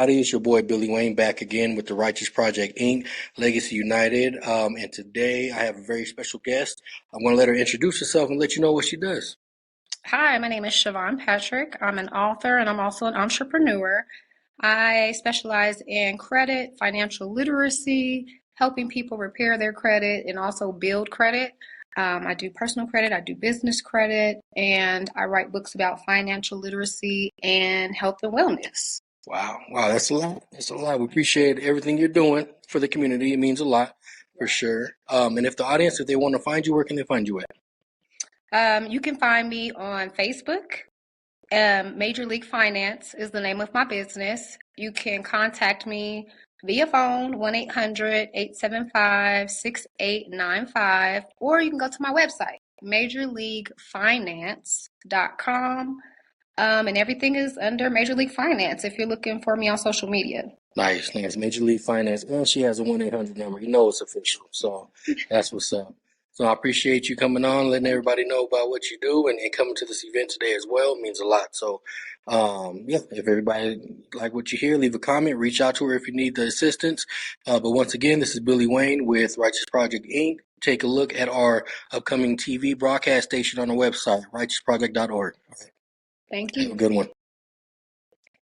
It's your boy Billy Wayne back again with the Righteous Project Inc. Legacy United. And today I have a very special guest. I'm going to let her introduce herself and let you know what she does. Hi, my name is Chevon Patrick. I'm an author and I'm also an entrepreneur. I specialize in credit, financial literacy, helping people repair their credit and also build credit. I do personal credit, I do business credit, and I write books about financial literacy and health and wellness. Wow, that's a lot. That's a lot. We appreciate everything you're doing for the community. It means a lot for sure. And if the audience, if they want to find you, where can they find you at? You can find me on Facebook. Major League Finance is the name of my business. You can contact me via phone, 1-800-875-6895, or you can go to my website, majorleaguefinance.com. And everything is under Major League Finance if you're looking for me on social media. Nice. Major League Finance. And she has a 1-800 number. You know it's official. So that's what's up. So I appreciate you coming on, letting everybody know about what you do and coming to this event today as well. It means a lot. So, yeah, if everybody like what you hear, leave a comment, reach out to her if you need the assistance. But once again, this is Billy Wayne with Righteous Project Inc. Take a look at our upcoming TV broadcast station on the website, righteousproject.org. Thank Have a you. good one.